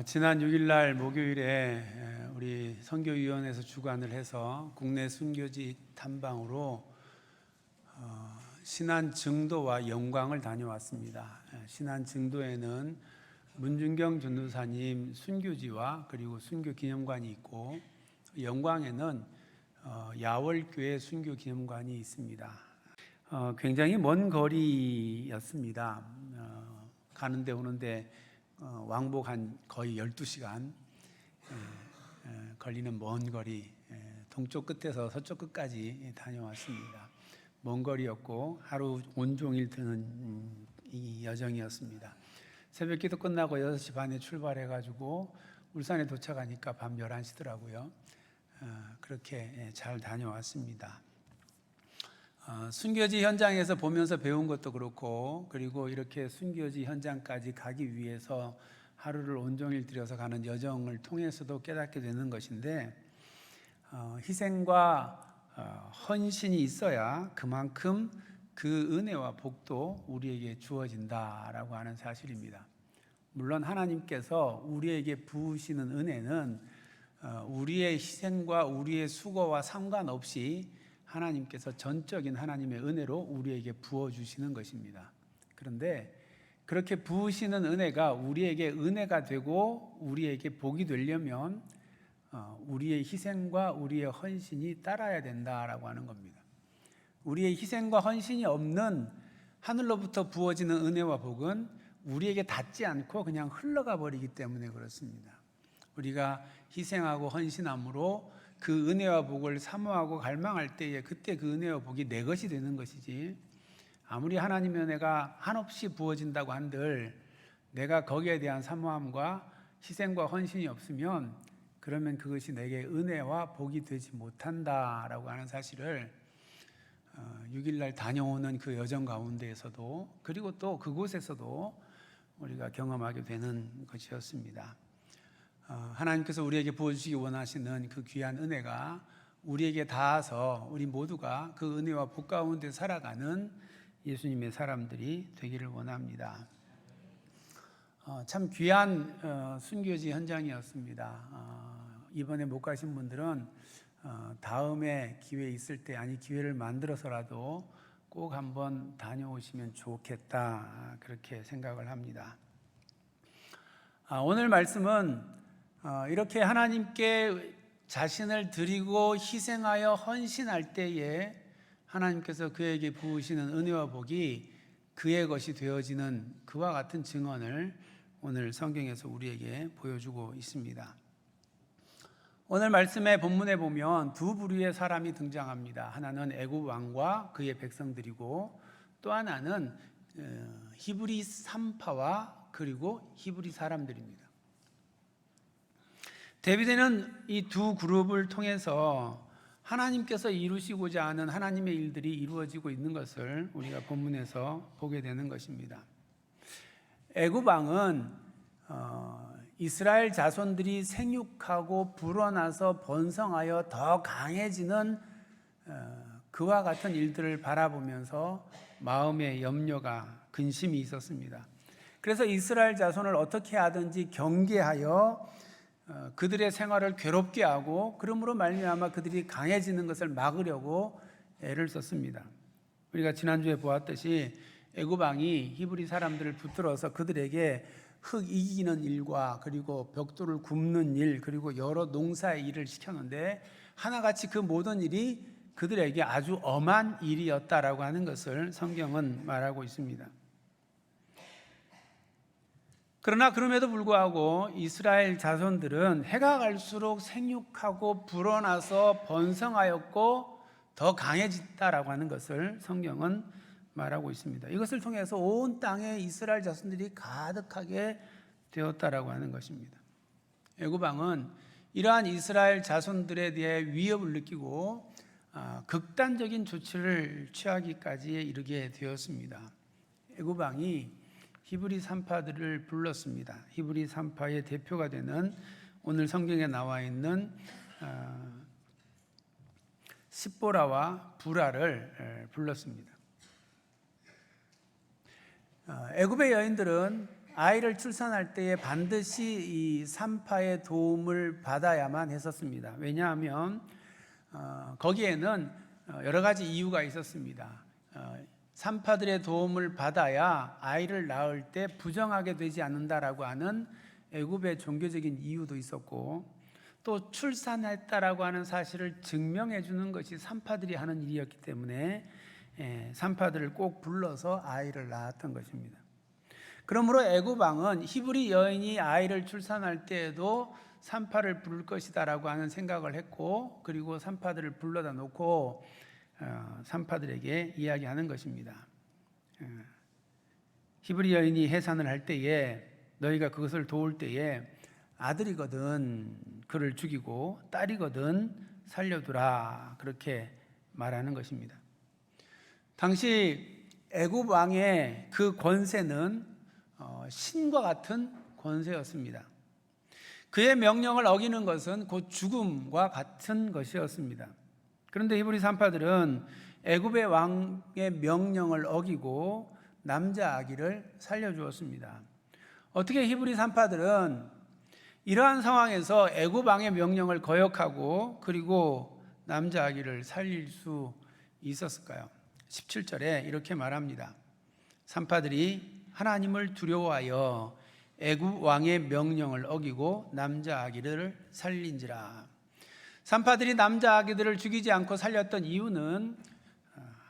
지난 6일날 목요일에 우리 선교위원회에서 주관을 해서 국내 순교지 탐방으로 신안 증도와 영광을 다녀왔습니다. 신안 증도에는 문준경 전도사님 순교지와 그리고 순교 기념관이 있고, 영광에는 야월교회 순교 기념관이 있습니다. 굉장히 먼 거리였습니다. 가는데 오는데 왕복 한 거의 12시간 걸리는 먼 거리, 동쪽 끝에서 서쪽 끝까지 다녀왔습니다. 먼 거리였고 하루 온종일 드는 이 여정이었습니다. 새벽 기도 끝나고 6시 반에 출발해가지고 울산에 도착하니까 밤 11시더라고요. 그렇게 잘 다녀왔습니다. 순교지 현장에서 보면서 배운 것도 그렇고, 그리고 이렇게 순교지 현장까지 가기 위해서 하루를 온종일 들여서 가는 여정을 통해서도 깨닫게 되는 것인데, 희생과 헌신이 있어야 그만큼 그 은혜와 복도 우리에게 주어진다라고 하는 사실입니다. 물론 하나님께서 우리에게 부으시는 은혜는 우리의 희생과 우리의 수고와 상관없이 하나님께서 전적인 하나님의 은혜로 우리에게 부어주시는 것입니다. 그런데 그렇게 부으시는 은혜가 우리에게 은혜가 되고 우리에게 복이 되려면 우리의 희생과 우리의 헌신이 따라야 된다라고 하는 겁니다. 우리의 희생과 헌신이 없는 하늘로부터 부어지는 은혜와 복은 우리에게 닿지 않고 그냥 흘러가 버리기 때문에 그렇습니다. 우리가 희생하고 헌신함으로 그 은혜와 복을 사모하고 갈망할 때에 그때 그 은혜와 복이 내 것이 되는 것이지, 아무리 하나님의 은혜가 한없이 부어진다고 한들 내가 거기에 대한 사모함과 희생과 헌신이 없으면 그러면 그것이 내게 은혜와 복이 되지 못한다라고 하는 사실을 6일날 다녀오는 그 여정 가운데에서도, 그리고 또 그곳에서도 우리가 경험하게 되는 것이었습니다. 하나님께서 우리에게 부어주시기 원하시는 그 귀한 은혜가 우리에게 닿아서 우리 모두가 그 은혜와 복 가운데 살아가는 예수님의 사람들이 되기를 원합니다. 참 귀한 순교지 현장이었습니다. 이번에 못 가신 분들은 다음에 기회 있을 때, 아니 기회를 만들어서라도 꼭 한번 다녀오시면 좋겠다, 그렇게 생각을 합니다. 오늘 말씀은 이렇게 하나님께 자신을 드리고 희생하여 헌신할 때에 하나님께서 그에게 부으시는 은혜와 복이 그의 것이 되어지는 그와 같은 증언을 오늘 성경에서 우리에게 보여주고 있습니다. 오늘 말씀의 본문에 보면 두 부류의 사람이 등장합니다. 하나는 애굽 왕과 그의 백성들이고, 또 하나는 히브리 산파와 그리고 히브리 사람들입니다. 다윗은 이 두 그룹을 통해서 하나님께서 이루시고자 하는 하나님의 일들이 이루어지고 있는 것을 우리가 본문에서 보게 되는 것입니다. 애굽 왕은 이스라엘 자손들이 생육하고 불어나서 번성하여 더 강해지는 그와 같은 일들을 바라보면서 마음의 염려가, 근심이 있었습니다. 그래서 이스라엘 자손을 어떻게 하든지 경계하여 그들의 생활을 괴롭게 하고, 그러므로 말미암아 그들이 강해지는 것을 막으려고 애를 썼습니다. 우리가 지난주에 보았듯이 애굽 왕이 히브리 사람들을 붙들어서 그들에게 흙 이기는 일과 그리고 벽돌을 굽는 일, 그리고 여러 농사의 일을 시켰는데 하나같이 그 모든 일이 그들에게 아주 엄한 일이었다라고 하는 것을 성경은 말하고 있습니다. 그러나 그럼에도 불구하고 이스라엘 자손들은 해가 갈수록 생육하고 불어나서 번성하였고 더 강해졌다라고 하는 것을 성경은 말하고 있습니다. 이것을 통해서 온 땅에 이스라엘 자손들이 가득하게 되었다라고 하는 것입니다. 애굽 왕은 이러한 이스라엘 자손들에 대해 위협을 느끼고 극단적인 조치를 취하기까지 이르게 되었습니다. 애굽 왕이 히브리 산파들을 불렀습니다. 히브리 산파의 대표가 되는 오늘 성경에 나와 있는 십보라와 부라를 불렀습니다. 애굽의 여인들은 아이를 출산할 때에 반드시 이 산파의 도움을 받아야만 했었습니다. 왜냐하면 거기에는 여러 가지 이유가 있었습니다. 산파들의 도움을 받아야 아이를 낳을 때 부정하게 되지 않는다라고 하는 애굽의 종교적인 이유도 있었고, 또 출산했다라고 하는 사실을 증명해 주는 것이 산파들이 하는 일이었기 때문에 산파들을 꼭 불러서 아이를 낳았던 것입니다. 그러므로 애굽 왕은 히브리 여인이 아이를 출산할 때에도 산파를 부를 것이다라고 하는 생각을 했고, 그리고 산파들을 불러다 놓고 산파들에게 이야기하는 것입니다. 히브리 여인이 해산을 할 때에 너희가 그것을 도울 때에 아들이거든 그를 죽이고 딸이거든 살려두라, 그렇게 말하는 것입니다. 당시 애굽 왕의 그 권세는 신과 같은 권세였습니다. 그의 명령을 어기는 것은 곧 죽음과 같은 것이었습니다. 그런데 히브리 산파들은 애굽의 왕의 명령을 어기고 남자 아기를 살려주었습니다. 어떻게 히브리 산파들은 이러한 상황에서 애굽 왕의 명령을 거역하고 그리고 남자 아기를 살릴 수 있었을까요? 17절에 이렇게 말합니다. 산파들이 하나님을 두려워하여 애굽 왕의 명령을 어기고 남자 아기를 살린지라. 산파들이 남자 아기들을 죽이지 않고 살렸던 이유는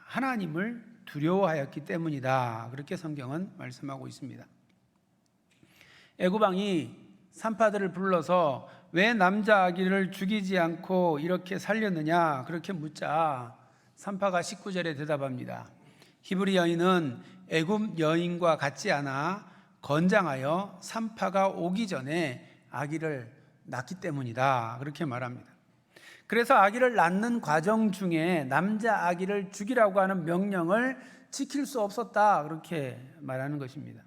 하나님을 두려워하였기 때문이다, 그렇게 성경은 말씀하고 있습니다. 애굽 왕이 산파들을 불러서 왜 남자 아기를 죽이지 않고 이렇게 살렸느냐 그렇게 묻자 산파가 19절에 대답합니다. 히브리 여인은 애굽 여인과 같지 않아 건장하여 산파가 오기 전에 아기를 낳기 때문이다, 그렇게 말합니다. 그래서 아기를 낳는 과정 중에 남자 아기를 죽이라고 하는 명령을 지킬 수 없었다, 그렇게 말하는 것입니다.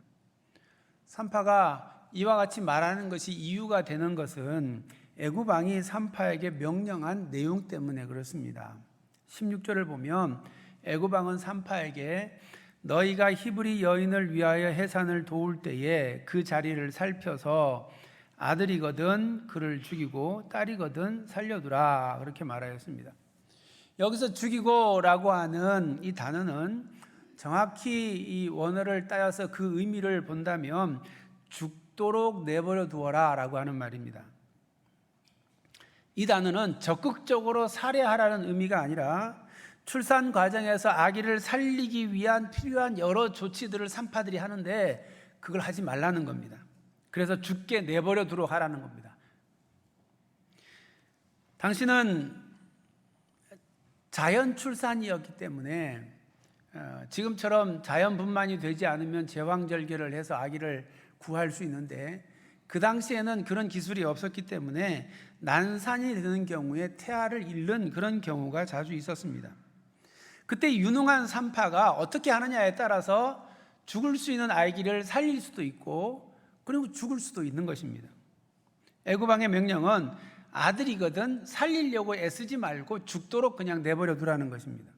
산파가 이와 같이 말하는 것이 이유가 되는 것은 애굽 왕이 산파에게 명령한 내용 때문에 그렇습니다. 16절을 보면 애굽 왕은 산파에게 너희가 히브리 여인을 위하여 해산을 도울 때에 그 자리를 살펴서 아들이거든 그를 죽이고 딸이거든 살려두라, 그렇게 말하였습니다. 여기서 죽이고라고 하는 이 단어는 정확히 이 원어를 따져서 그 의미를 본다면 죽도록 내버려 두어라 라고 하는 말입니다. 이 단어는 적극적으로 살해하라는 의미가 아니라 출산 과정에서 아기를 살리기 위한 필요한 여러 조치들을 산파들이 하는데 그걸 하지 말라는 겁니다. 그래서 죽게 내버려 두도록 하라는 겁니다. 당신은 자연 출산이었기 때문에 지금처럼 자연분만이 되지 않으면 제왕절개를 해서 아기를 구할 수 있는데 그 당시에는 그런 기술이 없었기 때문에 난산이 되는 경우에 태아를 잃는 그런 경우가 자주 있었습니다. 그때 유능한 산파가 어떻게 하느냐에 따라서 죽을 수 있는 아기를 살릴 수도 있고 그리고 죽을 수도 있는 것입니다. 애굽 왕의 명령은 아들이거든 살리려고 애쓰지 말고 죽도록 그냥 내버려 두라는 것입니다.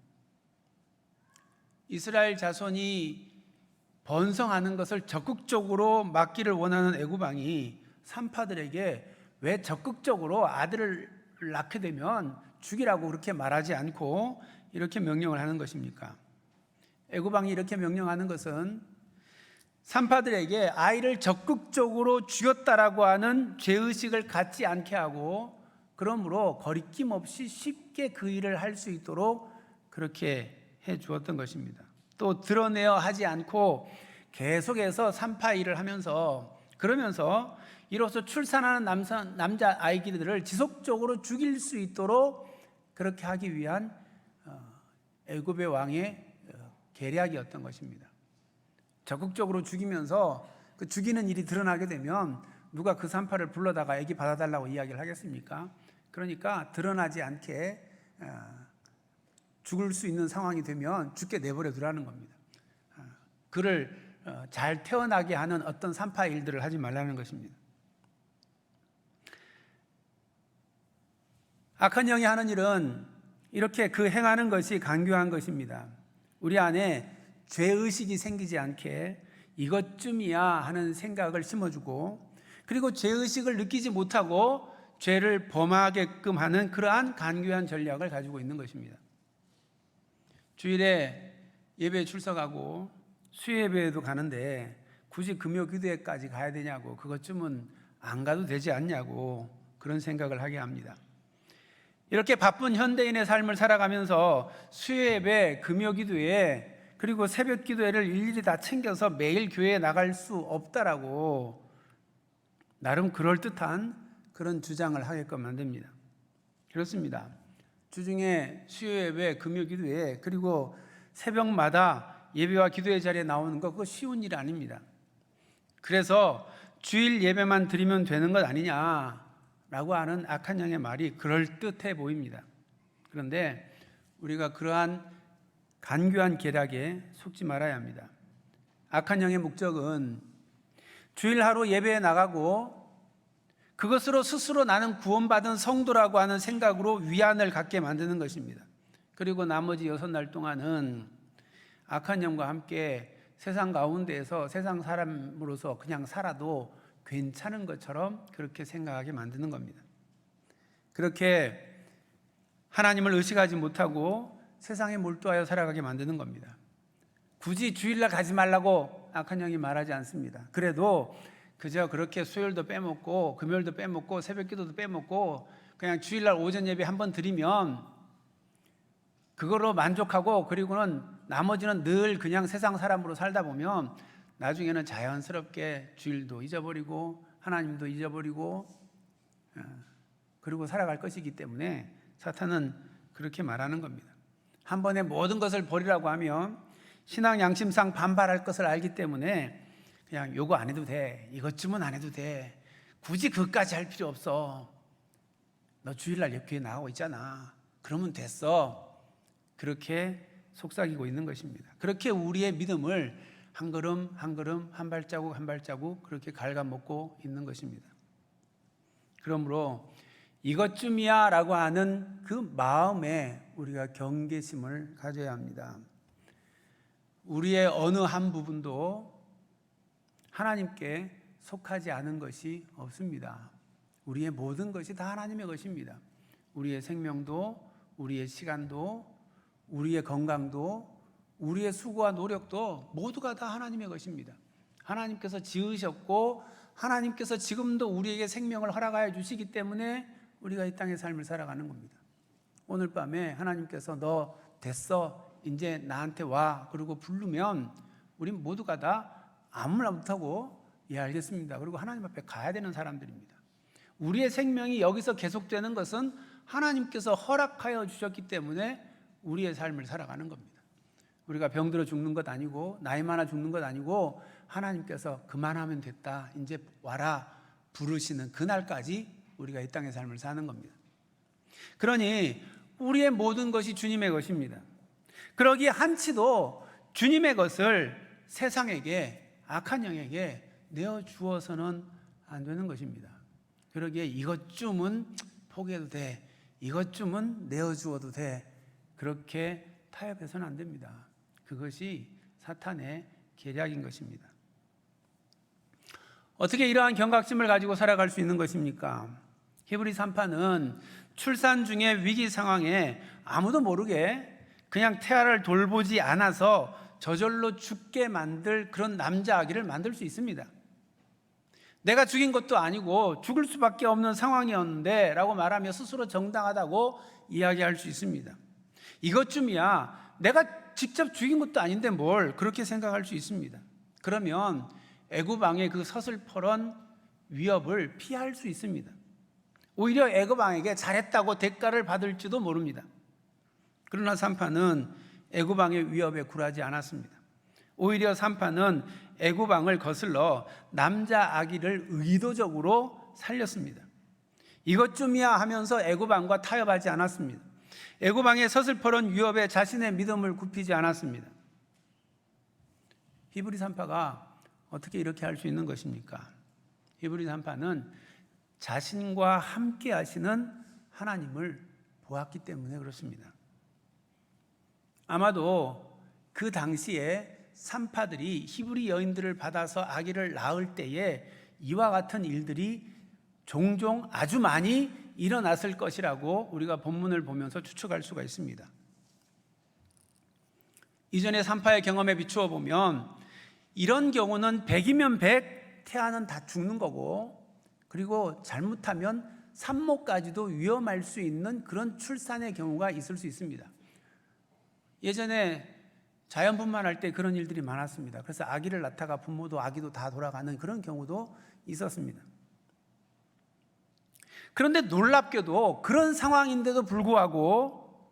이스라엘 자손이 번성하는 것을 적극적으로 막기를 원하는 애굽 왕이 산파들에게 왜 적극적으로 아들을 낳게 되면 죽이라고 그렇게 말하지 않고 이렇게 명령을 하는 것입니까? 애굽 왕이 이렇게 명령하는 것은 산파들에게 아이를 적극적으로 죽였다라고 하는 죄의식을 갖지 않게 하고 그러므로 거리낌 없이 쉽게 그 일을 할 수 있도록 그렇게 해 주었던 것입니다. 또 드러내어 하지 않고 계속해서 산파 일을 하면서 그러면서 이로써 출산하는 남자 아이들을 지속적으로 죽일 수 있도록 그렇게 하기 위한 애굽의 왕의 계략이었던 것입니다. 적극적으로 죽이면서 그 죽이는 일이 드러나게 되면 누가 그 산파를 불러다가 애기 받아달라고 이야기를 하겠습니까? 그러니까 드러나지 않게 죽을 수 있는 상황이 되면 죽게 내버려 두라는 겁니다. 그를 잘 태어나게 하는 어떤 산파 일들을 하지 말라는 것입니다. 악한 영이 하는 일은 이렇게 그 행하는 것이 간교한 것입니다. 우리 안에 죄의식이 생기지 않게 이것쯤이야 하는 생각을 심어주고, 그리고 죄의식을 느끼지 못하고 죄를 범하게끔 하는 그러한 간교한 전략을 가지고 있는 것입니다. 주일에 예배에 출석하고 수요예배에도 가는데 굳이 금요 기도회까지 가야 되냐고, 그것쯤은 안 가도 되지 않냐고 그런 생각을 하게 합니다. 이렇게 바쁜 현대인의 삶을 살아가면서 수요예배, 금요 기도회, 그리고 새벽 기도회를 일일이 다 챙겨서 매일 교회에 나갈 수 없다라고 나름 그럴듯한 그런 주장을 하게끔 만듭니다. 그렇습니다. 주중에 수요예배, 금요 기도회, 그리고 새벽마다 예배와 기도의 자리에 나오는 거, 그거 쉬운 일 아닙니다. 그래서 주일 예배만 드리면 되는 것 아니냐라고 하는 악한 영의 말이 그럴듯해 보입니다. 그런데 우리가 그러한 간교한 계략에 속지 말아야 합니다. 악한 영의 목적은 주일 하루 예배에 나가고 그것으로 스스로 나는 구원받은 성도라고 하는 생각으로 위안을 갖게 만드는 것입니다. 그리고 나머지 6날 동안은 악한 영과 함께 세상 가운데에서 세상 사람으로서 그냥 살아도 괜찮은 것처럼 그렇게 생각하게 만드는 겁니다. 그렇게 하나님을 의식하지 못하고 세상에 몰두하여 살아가게 만드는 겁니다. 굳이 주일날 가지 말라고 악한 영이 말하지 않습니다. 그래도 그저 그렇게 수요일도 빼먹고 금요일도 빼먹고 새벽기도도 빼먹고 그냥 주일날 오전 예배 한번 드리면 그거로 만족하고, 그리고는 나머지는 늘 그냥 세상 사람으로 살다 보면 나중에는 자연스럽게 주일도 잊어버리고 하나님도 잊어버리고 그리고 살아갈 것이기 때문에 사탄은 그렇게 말하는 겁니다. 한 번에 모든 것을 버리라고 하면 신앙 양심상 반발할 것을 알기 때문에 그냥 요거 안 해도 돼, 이것쯤은 안 해도 돼, 굳이 그것까지 할 필요 없어, 너 주일날 교회 나가고 있잖아, 그러면 됐어, 그렇게 속삭이고 있는 것입니다. 그렇게 우리의 믿음을 한 걸음 한 걸음, 한 발자국 한 발자국 그렇게 갉아먹고 있는 것입니다. 그러므로 이것쯤이야 라고 하는 그 마음에 우리가 경계심을 가져야 합니다. 우리의 어느 한 부분도 하나님께 속하지 않은 것이 없습니다. 우리의 모든 것이 다 하나님의 것입니다. 우리의 생명도, 우리의 시간도, 우리의 건강도, 우리의 수고와 노력도 모두가 다 하나님의 것입니다. 하나님께서 지으셨고 하나님께서 지금도 우리에게 생명을 허락하여 주시기 때문에 우리가 이 땅의 삶을 살아가는 겁니다. 오늘 밤에 하나님께서 너 됐어, 이제 나한테 와, 그리고 부르면 우린 모두가 다 아무 말 못하고 예 알겠습니다, 그리고 하나님 앞에 가야 되는 사람들입니다. 우리의 생명이 여기서 계속되는 것은 하나님께서 허락하여 주셨기 때문에 우리의 삶을 살아가는 겁니다. 우리가 병들어 죽는 것 아니고 나이 많아 죽는 것 아니고 하나님께서 그만하면 됐다, 이제 와라 부르시는 그날까지 우리가 이 땅의 삶을 사는 겁니다. 그러니 우리의 모든 것이 주님의 것입니다. 그러기에 한치도 주님의 것을 세상에게, 악한 영에게 내어주어서는 안 되는 것입니다. 그러기에 이것쯤은 포기해도 돼, 이것쯤은 내어주어도 돼, 그렇게 타협해서는 안 됩니다. 그것이 사탄의 계략인 것입니다. 어떻게 이러한 경각심을 가지고 살아갈 수 있는 것입니까? 히브리 3파는 출산 중에 위기 상황에 아무도 모르게 그냥 태아를 돌보지 않아서 저절로 죽게 만들 그런 남자 아기를 만들 수 있습니다. 내가 죽인 것도 아니고 죽을 수밖에 없는 상황이었는데 라고 말하며 스스로 정당하다고 이야기할 수 있습니다. 이것쯤이야, 내가 직접 죽인 것도 아닌데 뭘, 그렇게 생각할 수 있습니다. 그러면 애굽 왕의 그 서슬퍼런 위협을 피할 수 있습니다. 오히려 애굽 왕에게 잘했다고 대가를 받을지도 모릅니다. 그러나 산파는 애굽 왕의 위협에 굴하지 않았습니다. 오히려 산파는 애굽 왕을 거슬러 남자 아기를 의도적으로 살렸습니다. 이것쯤이야 하면서 애굽 왕과 타협하지 않았습니다. 애굽 왕의 서슬퍼런 위협에 자신의 믿음을 굽히지 않았습니다. 히브리 산파가 어떻게 이렇게 할 수 있는 것입니까? 히브리 산파는 자신과 함께 하시는 하나님을 보았기 때문에 그렇습니다. 아마도 그 당시에 산파들이 히브리 여인들을 받아서 아기를 낳을 때에 이와 같은 일들이 종종 아주 많이 일어났을 것이라고 우리가 본문을 보면서 추측할 수가 있습니다. 이전의 산파의 경험에 비추어 보면 이런 경우는 100이면 100, 태아는 다 죽는 거고, 그리고 잘못하면 산모까지도 위험할 수 있는 그런 출산의 경우가 있을 수 있습니다. 예전에 자연분만할 때 그런 일들이 많았습니다. 그래서 아기를 낳다가 부모도 아기도 다 돌아가는 그런 경우도 있었습니다. 그런데 놀랍게도 그런 상황인데도 불구하고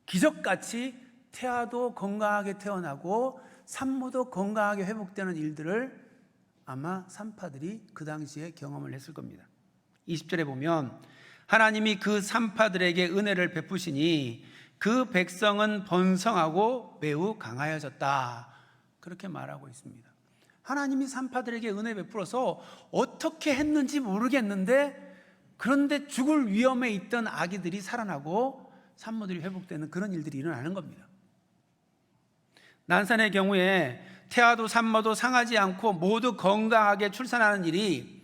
기적같이 태아도 건강하게 태어나고 산모도 건강하게 회복되는 일들을 아마 산파들이 그 당시에 경험을 했을 겁니다. 20절에 보면 하나님이 그 산파들에게 은혜를 베푸시니 그 백성은 번성하고 매우 강하여졌다, 그렇게 말하고 있습니다. 하나님이 산파들에게 은혜 베풀어서 어떻게 했는지 모르겠는데, 그런데 죽을 위험에 있던 아기들이 살아나고 산모들이 회복되는 그런 일들이 일어나는 겁니다. 난산의 경우에 태아도 산모도 상하지 않고 모두 건강하게 출산하는 일이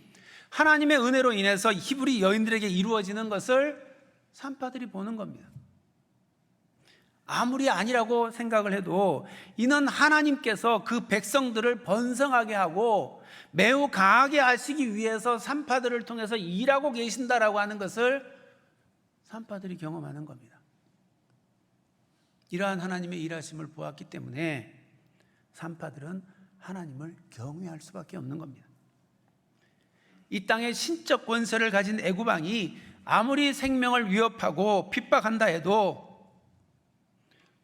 하나님의 은혜로 인해서 히브리 여인들에게 이루어지는 것을 산파들이 보는 겁니다. 아무리 아니라고 생각을 해도 이는 하나님께서 그 백성들을 번성하게 하고 매우 강하게 하시기 위해서 산파들을 통해서 일하고 계신다라고 하는 것을 산파들이 경험하는 겁니다. 이러한 하나님의 일하심을 보았기 때문에 산파들은 하나님을 경외할 수밖에 없는 겁니다. 이 땅의 신적 권세를 가진 애굽왕이 아무리 생명을 위협하고 핍박한다 해도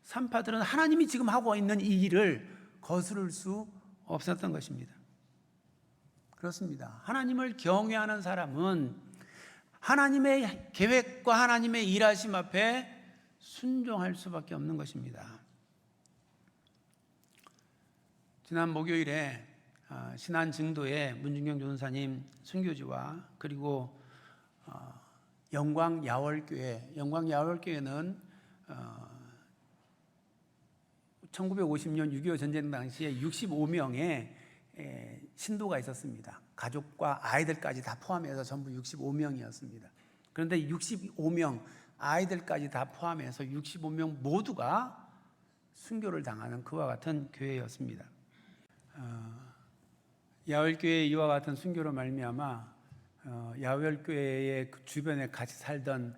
산파들은 하나님이 지금 하고 있는 이 일을 거스를 수 없었던 것입니다. 그렇습니다. 하나님을 경외하는 사람은 하나님의 계획과 하나님의 일하심 앞에 순종할 수밖에 없는 것입니다. 지난 목요일에 신안 증도의 문중경 전사님 순교지와 그리고 영광 야월교회는 1950년 6.25 전쟁 당시에 65명의 신도가 있었습니다. 가족과 아이들까지 다 포함해서 전부 65명이었습니다. 그런데 65명 아이들까지 다 포함해서 65명 모두가 순교를 당하는 그와 같은 교회였습니다. 야월교회 이와 같은 순교로 말미암아 야월교회의 주변에 같이 살던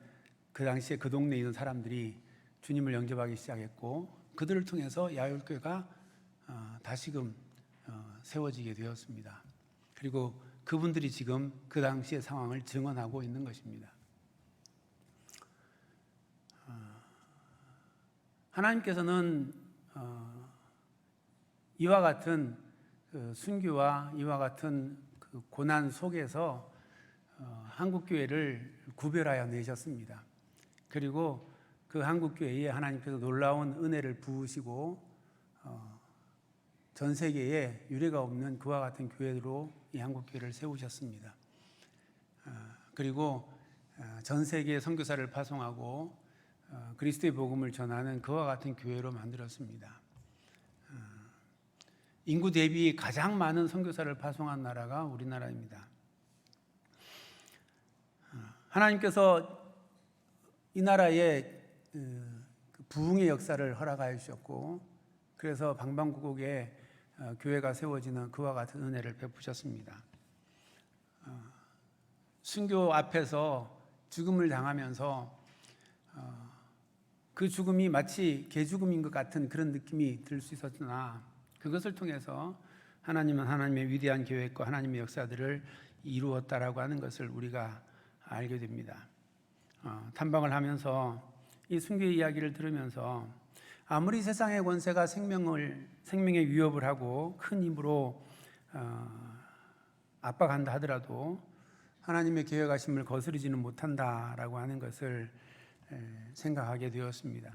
그 당시에 그 동네에 있는 사람들이 주님을 영접하기 시작했고, 그들을 통해서 야월교회가 다시금 세워지게 되었습니다. 그리고 그분들이 지금 그 당시의 상황을 증언하고 있는 것입니다. 하나님께서는 이와 같은 순교와 이와 같은 그 고난 속에서 한국교회를 구별하여 내셨습니다. 그리고 그 한국교회에 하나님께서 놀라운 은혜를 부으시고 전 세계에 유례가 없는 그와 같은 교회로 이 한국교회를 세우셨습니다. 그리고 전 세계에 선교사를 파송하고 그리스도의 복음을 전하는 그와 같은 교회로 만들었습니다. 인구 대비 가장 많은 선교사를 파송한 나라가 우리나라입니다. 하나님께서 이 나라에 부흥의 역사를 허락하여 주셨고, 그래서 방방곡곡에 교회가 세워지는 그와 같은 은혜를 베푸셨습니다. 순교 앞에서 죽음을 당하면서 그 죽음이 마치 개죽음인 것 같은 그런 느낌이 들 수 있었으나, 그것을 통해서 하나님은 하나님의 위대한 계획과 하나님의 역사들을 이루었다라고 하는 것을 우리가 알게 됩니다. 탐방을 하면서 이 순교의 이야기를 들으면서 아무리 세상의 권세가 생명에 위협을 하고 큰 힘으로 압박한다 하더라도 하나님의 계획하심을 거스르지는 못한다라고 하는 것을 생각하게 되었습니다.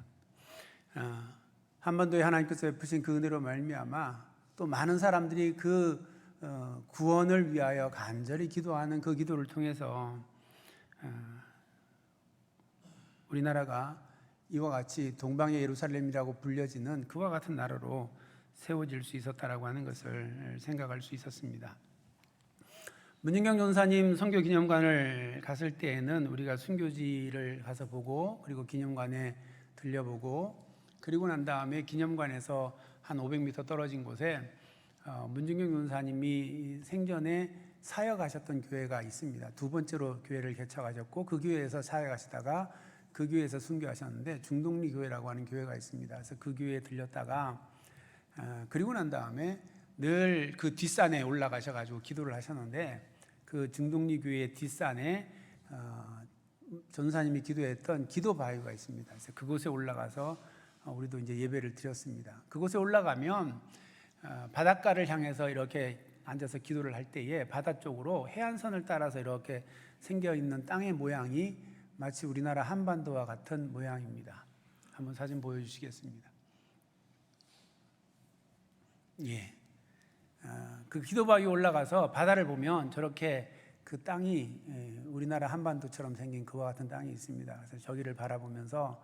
한반도에 하나님께서 베푸신 그 은혜로 말미암아 또 많은 사람들이 그 구원을 위하여 간절히 기도하는 그 기도를 통해서 우리나라가 이와 같이 동방의 예루살렘이라고 불려지는 그와 같은 나라로 세워질 수 있었다라고 하는 것을 생각할 수 있었습니다. 문진경 전사님 선교기념관을 갔을 때에는 우리가 순교지를 가서 보고 그리고 기념관에 들려보고 그리고 난 다음에 기념관에서 한 500m 떨어진 곳에 문진경 전사님이 생전에 사역하셨던 교회가 있습니다. 두 번째로 교회를 개척하셨고 그 교회에서 사역하시다가 그 교회에서 순교하셨는데 중동리 교회라고 하는 교회가 있습니다. 그래서 그 교회에 들렸다가 그리고 난 다음에 늘 그 뒷산에 올라가셔가지고 기도를 하셨는데 그 중동리 교회 뒷산에 전사님이 기도했던 기도 바위가 있습니다. 그래서 그곳에 올라가서 우리도 이제 예배를 드렸습니다. 그곳에 올라가면 바닷가를 향해서 이렇게 앉아서 기도를 할 때에 바다 쪽으로 해안선을 따라서 이렇게 생겨 있는 땅의 모양이 마치 우리나라 한반도와 같은 모양입니다. 한번 사진 보여주시겠습니다. 예. 그 기도바위 올라가서 바다를 보면 저렇게 그 땅이 우리나라 한반도처럼 생긴 그와 같은 땅이 있습니다. 그래서 저기를 바라보면서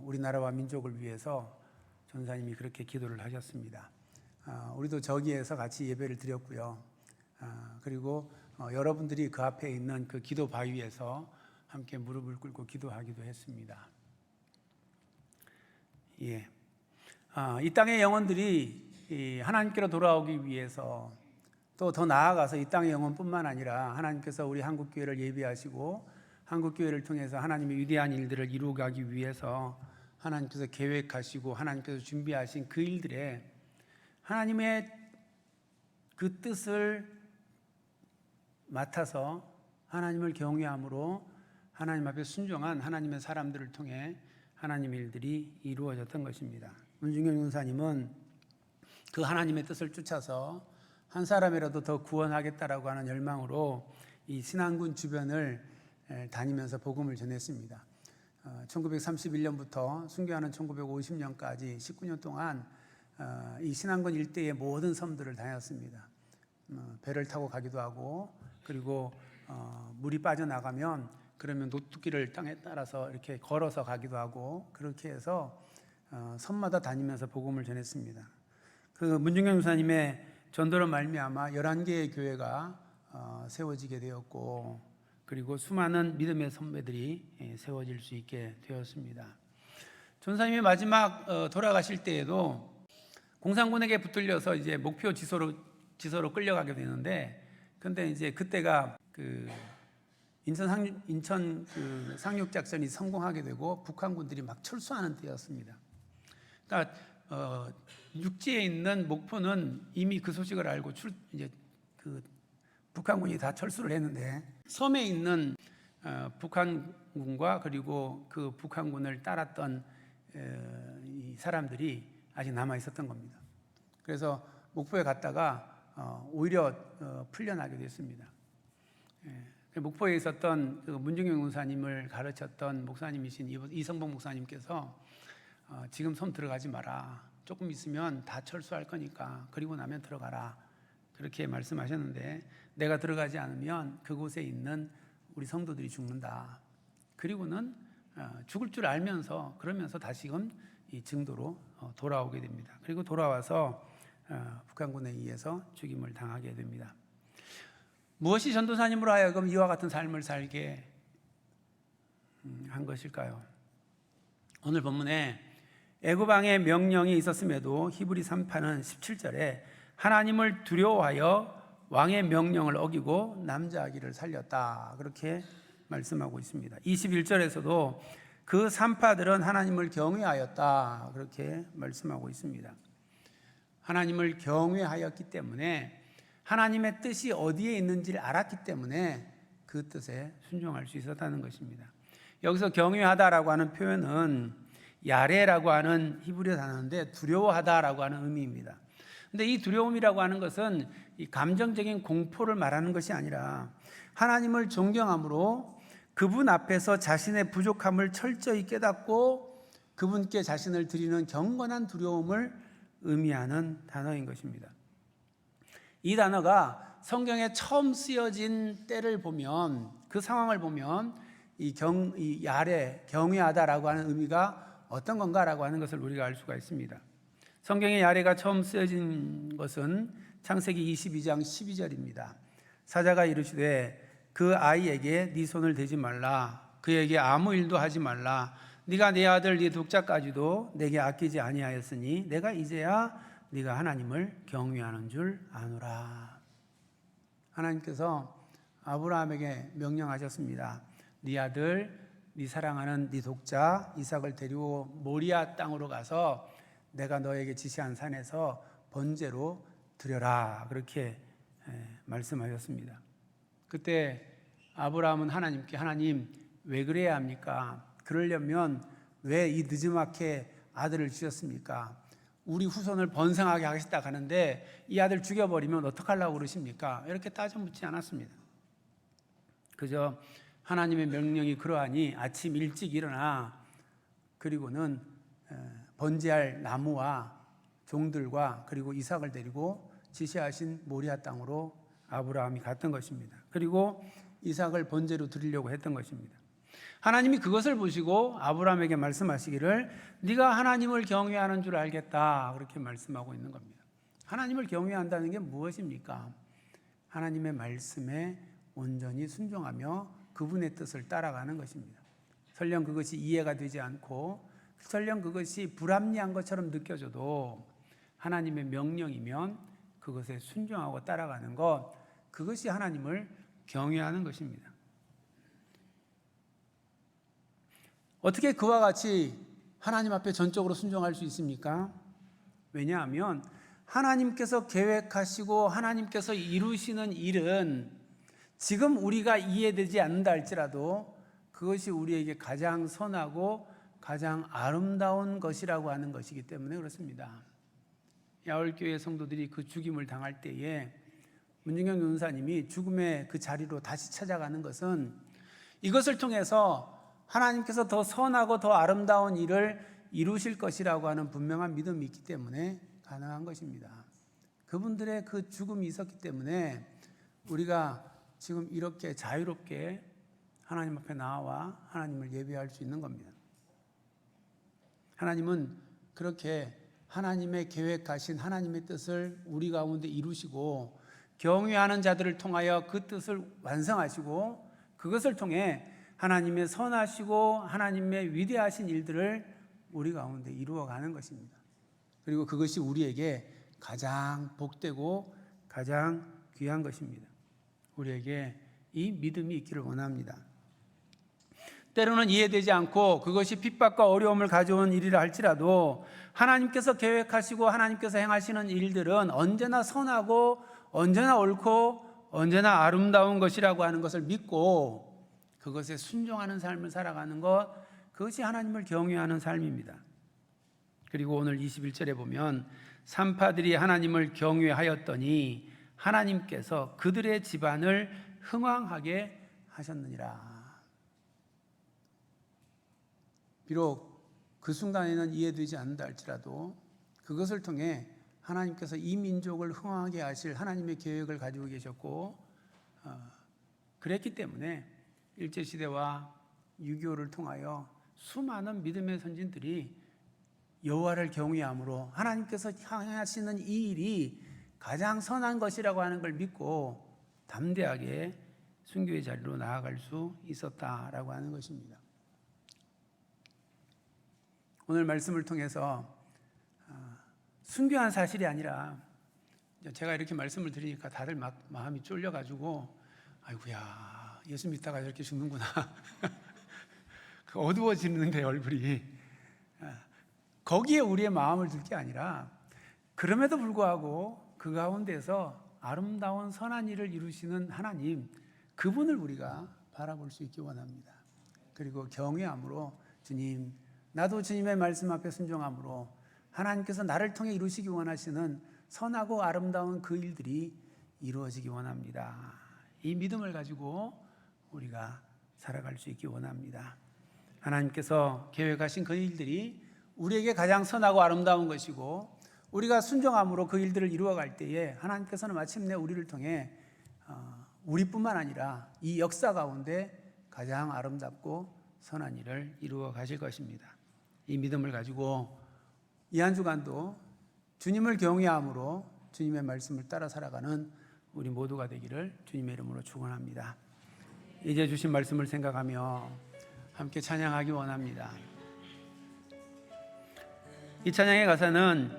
우리나라와 민족을 위해서 전사님이 그렇게 기도를 하셨습니다. 우리도 저기에서 같이 예배를 드렸고요. 그리고 여러분들이 그 앞에 있는 그 기도 바위에서 함께 무릎을 꿇고 기도하기도 했습니다. 예. 이 땅의 영혼들이 하나님께로 돌아오기 위해서 또 더 나아가서 이 땅의 영혼뿐만 아니라 하나님께서 우리 한국교회를 예비하시고 한국교회를 통해서 하나님의 위대한 일들을 이루어가기 위해서 하나님께서 계획하시고 하나님께서 준비하신 그 일들에 하나님의 그 뜻을 맡아서 하나님을 경외함으로 하나님 앞에 순종한 하나님의 사람들을 통해 하나님의 일들이 이루어졌던 것입니다. 문중경 전사님은 그 하나님의 뜻을 쫓아서 한 사람이라도 더 구원하겠다라고 하는 열망으로 이 신안군 주변을 다니면서 복음을 전했습니다. 1931년부터 순교하는 1950년까지 19년 동안 이 신안군 일대의 모든 섬들을 다녔습니다. 배를 타고 가기도 하고 그리고 물이 빠져나가면 그러면 노뚜기를 땅에 따라서 이렇게 걸어서 가기도 하고 그렇게 해서 섬마다 다니면서 복음을 전했습니다. 그 문중경 전사님의 전도로 말미암아 11개의 교회가 세워지게 되었고 그리고 수많은 믿음의 선배들이 세워질 수 있게 되었습니다. 전사님이 마지막 돌아가실 때에도 공산군에게 붙들려서 이제 목표 지소로 끌려가게 되는데 근데 이제 그때가 그 인천 그 상륙 작전이 성공하게 되고 북한군들이 막 철수하는 때였습니다. 그러니까 육지에 있는 목포는 이미 그 소식을 알고 이제 그 북한군이 다 철수를 했는데 섬에 있는 북한군과 그리고 그 북한군을 따랐던 이 사람들이 아직 남아 있었던 겁니다. 그래서 목포에 갔다가 오히려 풀려나게 됐습니다. 목포에 있었던 그 문중경 목사님을 가르쳤던 목사님이신 이성복 목사님께서 지금 섬 들어가지 마라. 조금 있으면 다 철수할 거니까 그리고 나면 들어가라. 그렇게 말씀하셨는데 내가 들어가지 않으면 그곳에 있는 우리 성도들이 죽는다. 그리고는 죽을 줄 알면서 그러면서 다시금 이 증도로 돌아오게 됩니다. 그리고 돌아와서 북한군에 의해서 죽임을 당하게 됩니다. 무엇이 전도사님으로 하여금 이와 같은 삶을 살게 한 것일까요? 오늘 본문에 애굽 왕의 명령이 있었음에도 히브리 3파는 17절에 하나님을 두려워하여 왕의 명령을 어기고 남자아기를 살렸다 그렇게 말씀하고 있습니다. 21절에서도 그 3파들은 하나님을 경외하였다 그렇게 말씀하고 있습니다. 하나님을 경외하였기 때문에 하나님의 뜻이 어디에 있는지를 알았기 때문에 그 뜻에 순종할 수 있었다는 것입니다. 여기서 경외하다라고 하는 표현은 야레라고 하는 히브리 단어인데 두려워하다라고 하는 의미입니다. 근데 이 두려움이라고 하는 것은 이 감정적인 공포를 말하는 것이 아니라 하나님을 존경함으로 그분 앞에서 자신의 부족함을 철저히 깨닫고 그분께 자신을 드리는 경건한 두려움을 의미하는 단어인 것입니다. 이 단어가 성경에 처음 쓰여진 때를 보면 그 상황을 보면 이 야레 경외하다라고 하는 의미가 어떤 건가라고 하는 것을 우리가 알 수가 있습니다. 성경의 야레가 처음 쓰여진 것은 창세기 22장 12절입니다. 사자가 이르시되 그 아이에게 네 손을 대지 말라. 그에게 아무 일도 하지 말라. 네가 네 아들 네 독자까지도 내게 아끼지 아니하였으니 내가 이제야 네가 하나님을 경외하는 줄 아노라. 하나님께서 아브라함에게 명령하셨습니다. 네 아들, 네 사랑하는 네 독자 이삭을 데리고 모리아 땅으로 가서 내가 너에게 지시한 산에서 번제로 드려라. 그렇게 말씀하셨습니다. 그때 아브라함은 하나님께 하나님 왜 그래야 합니까? 그러려면 왜 이 늦지막히 아들을 주셨습니까? 우리 후손을 번성하게 하겠다 하는데 이 아들 죽여버리면 어떡하려고 그러십니까? 이렇게 따져 묻지 않았습니다. 그저 하나님의 명령이 그러하니 아침 일찍 일어나 그리고는 번제할 나무와 종들과 그리고 이삭을 데리고 지시하신 모리아 땅으로 아브라함이 갔던 것입니다. 그리고 이삭을 번제로 드리려고 했던 것입니다. 하나님이 그것을 보시고 아브라함에게 말씀하시기를 네가 하나님을 경외하는 줄 알겠다 그렇게 말씀하고 있는 겁니다. 하나님을 경외한다는 게 무엇입니까? 하나님의 말씀에 온전히 순종하며 그분의 뜻을 따라가는 것입니다. 설령 그것이 이해가 되지 않고 설령 그것이 불합리한 것처럼 느껴져도 하나님의 명령이면 그것에 순종하고 따라가는 것, 그것이 하나님을 경외하는 것입니다. 어떻게 그와 같이 하나님 앞에 전적으로 순종할 수 있습니까? 왜냐하면 하나님께서 계획하시고 하나님께서 이루시는 일은 지금 우리가 이해되지 않는다 할지라도 그것이 우리에게 가장 선하고 가장 아름다운 것이라고 하는 것이기 때문에 그렇습니다. 야월교회 성도들이 그 죽임을 당할 때에 문중경 교사님이 죽음의 그 자리로 다시 찾아가는 것은 이것을 통해서 하나님께서 더 선하고 더 아름다운 일을 이루실 것이라고 하는 분명한 믿음이 있기 때문에 가능한 것입니다. 그분들의 그 죽음이 있었기 때문에 우리가 지금 이렇게 자유롭게 하나님 앞에 나와 하나님을 예배할 수 있는 겁니다. 하나님은 그렇게 하나님의 계획하신 하나님의 뜻을 우리 가운데 이루시고 경외하는 자들을 통하여 그 뜻을 완성하시고 그것을 통해 하나님의 선하시고 하나님의 위대하신 일들을 우리 가운데 이루어가는 것입니다. 그리고 그것이 우리에게 가장 복되고 가장 귀한 것입니다. 우리에게 이 믿음이 있기를 원합니다. 때로는 이해되지 않고 그것이 핍박과 어려움을 가져온 일이라 할지라도 하나님께서 계획하시고 하나님께서 행하시는 일들은 언제나 선하고 언제나 옳고 언제나 아름다운 것이라고 하는 것을 믿고 그것에 순종하는 삶을 살아가는 것, 그것이 하나님을 경외하는 삶입니다. 그리고 오늘 21절에 보면 산파들이 하나님을 경외하였더니 하나님께서 그들의 집안을 흥왕하게 하셨느니라. 비록 그 순간에는 이해되지 않는다 할지라도 그것을 통해 하나님께서 이 민족을 흥왕하게 하실 하나님의 계획을 가지고 계셨고 그랬기 때문에 일제시대와 6.25를 통하여 수많은 믿음의 선진들이 여호와를 경외함으로 하나님께서 향하시는 이 일이 가장 선한 것이라고 하는 걸 믿고 담대하게 순교의 자리로 나아갈 수 있었다라고 하는 것입니다. 오늘 말씀을 통해서 순교한 사실이 아니라 제가 이렇게 말씀을 드리니까 다들 막 마음이 쫄려가지고 아이고야 예수 믿다가 이렇게 죽는구나 어두워지는데 얼굴이 거기에 우리의 마음을 둘 게 아니라 그럼에도 불구하고 그 가운데서 아름다운 선한 일을 이루시는 하나님 그분을 우리가 바라볼 수 있기 원합니다. 그리고 경외함으로 주님 나도 주님의 말씀 앞에 순종함으로 하나님께서 나를 통해 이루시기 원하시는 선하고 아름다운 그 일들이 이루어지기 원합니다. 이 믿음을 가지고 우리가 살아갈 수 있기 원합니다. 하나님께서 계획하신 그 일들이 우리에게 가장 선하고 아름다운 것이고 우리가 순종함으로 그 일들을 이루어갈 때에 하나님께서는 마침내 우리를 통해 우리뿐만 아니라 이 역사 가운데 가장 아름답고 선한 일을 이루어 가실 것입니다. 이 믿음을 가지고 이 한 주간도 주님을 경외함으로 주님의 말씀을 따라 살아가는 우리 모두가 되기를 주님의 이름으로 축원합니다. 이제 주신 말씀을 생각하며 함께 찬양하기 원합니다. 이 찬양의 가사는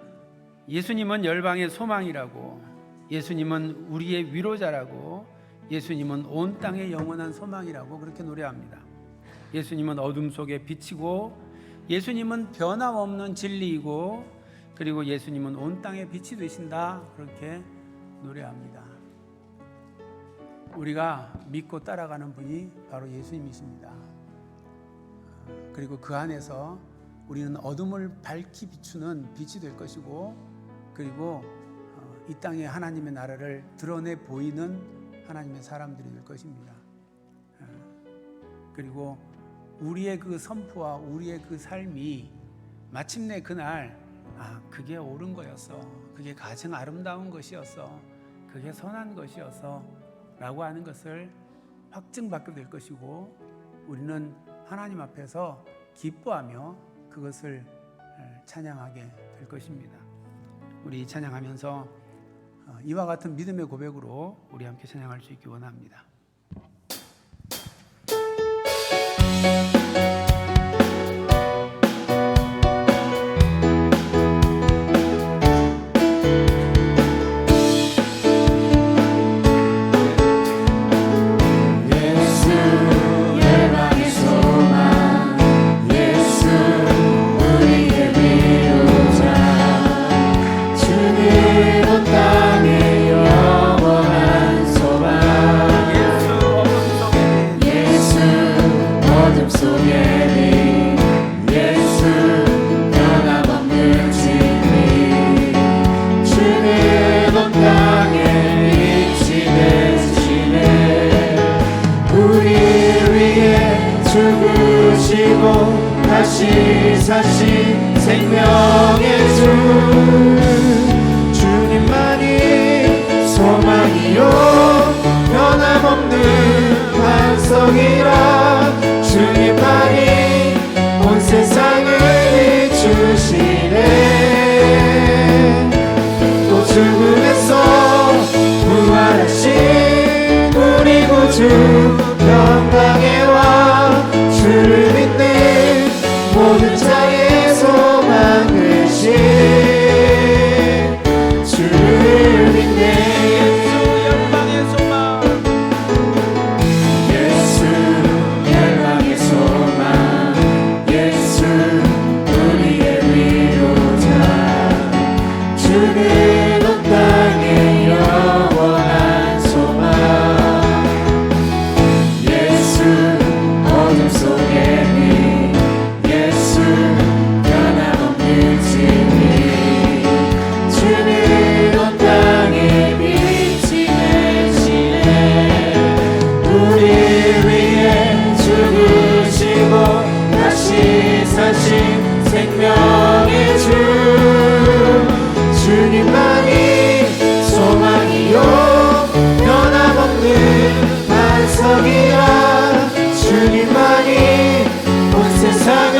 예수님은 열방의 소망이라고, 예수님은 우리의 위로자라고, 예수님은 온 땅의 영원한 소망이라고 그렇게 노래합니다. 예수님은 어둠 속에 빛이고, 예수님은 변함없는 진리이고, 그리고 예수님은 온 땅의 빛이 되신다, 그렇게 노래합니다. 우리가 믿고 따라가는 분이 바로 예수님이십니다. 그리고 그 안에서 우리는 어둠을 밝히 비추는 빛이 될 것이고, 그리고 이 땅에 하나님의 나라를 드러내 보이는 하나님의 사람들이 될 것입니다. 그리고 우리의 그 선포와 우리의 그 삶이 마침내 그날 그게 옳은 거였어, 그게 가장 아름다운 것이었어, 그게 선한 것이었어 라고 하는 것을 확증받게 될 것이고, 우리는 하나님 앞에서 기뻐하며 그것을 찬양하게 될 것입니다. 우리 찬양하면서 이와 같은 믿음의 고백으로 우리 함께 찬양할 수 있기 원합니다. 다시 사신 생명의 주, 주님만이 소망이요 변함없는 반석이라, 주님만이 온 세상을 비추시네. 또 죽음에서 부활하신 우리 구주 영광의 왕, 주를 믿는 모든 자의 소망 되신 주를 믿네. 예수 열방의 소망, 예수 열방의 소망, 예수 우리의 위로자, 주는 온 땅의 영원한 소망, 예수 어둠 속에 생명의 주, 주님만이 소망이요 변함없는 반석이라, 주님만이 온 세상을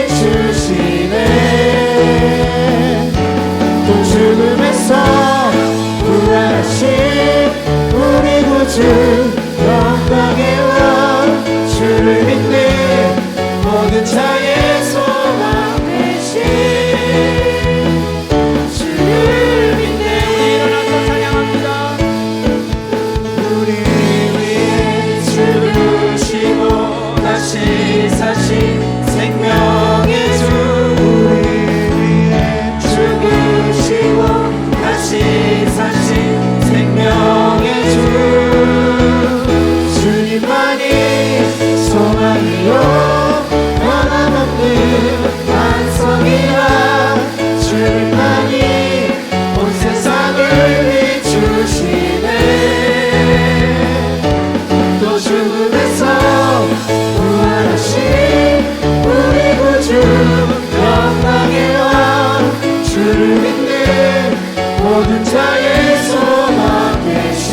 비추시네. 또 죽음에서 부활하신 우리 구주 영광의 왕, 주를 믿는 모든 자의 소망 되신 주를 믿네. 우리 일어나서 찬양합니다. 우리 위에 죽으시고 다시 사신 생명의 주, 우리 위에 죽으시고 다시 사신 생명의 주, 주님만이 소망이요 반석이라, 주님만이 온 세상을 비추시네. 또 죽음에서 부활하신 우리 구주 영광의 왕, 주를 믿는 모든 자의 소망 되신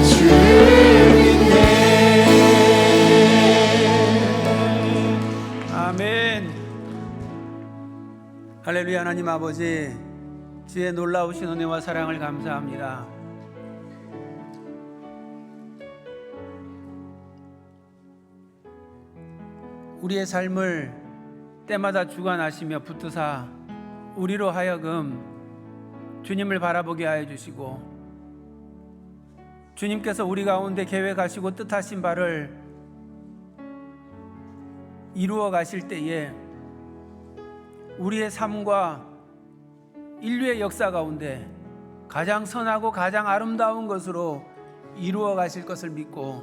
주를 믿네. 아멘. 할렐루야. 하나님 아버지, 주의 놀라우신 은혜와 사랑을 감사합니다. 우리의 삶을 때마다 주관하시며 붙드사 우리로 하여금 주님을 바라보게 하여 주시고, 주님께서 우리 가운데 계획하시고 뜻하신 바를 이루어 가실 때에 우리의 삶과 인류의 역사 가운데 가장 선하고 가장 아름다운 것으로 이루어 가실 것을 믿고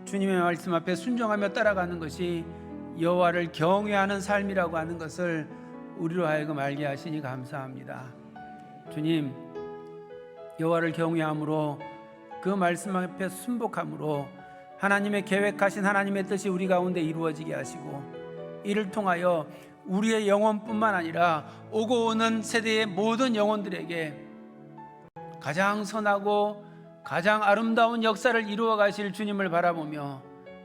주님의 말씀 앞에 순종하며 따라가는 것이 여호와를 경외하는 삶이라고 하는 것을 우리로 하여금 알게 하시니 감사합니다. 주님, 여호와를 경외함으로 그 말씀 앞에 순복함으로 하나님의 계획하신 하나님의 뜻이 우리 가운데 이루어지게 하시고, 이를 통하여 우리의 영혼뿐만 아니라 오고 오는 세대의 모든 영혼들에게 가장 선하고 가장 아름다운 역사를 이루어 가실 주님을 바라보며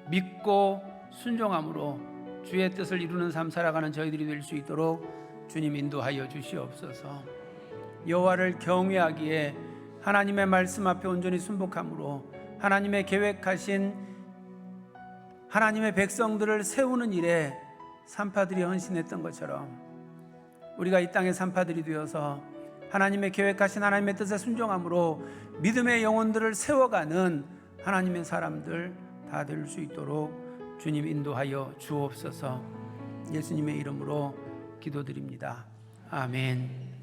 믿고 순종함으로 주의 뜻을 이루는 삶 살아가는 저희들이 될 수 있도록 주님 인도하여 주시옵소서. 여호와를 경외하기에 하나님의 말씀 앞에 온전히 순복함으로 하나님의 계획하신 하나님의 백성들을 세우는 일에 산파들이 헌신했던 것처럼 우리가 이 땅의 산파들이 되어서 하나님의 계획하신 하나님의 뜻에 순종함으로 믿음의 영혼들을 세워가는 하나님의 사람들 다 될 수 있도록 주님 인도하여 주옵소서. 예수님의 이름으로 기도드립니다. 아멘.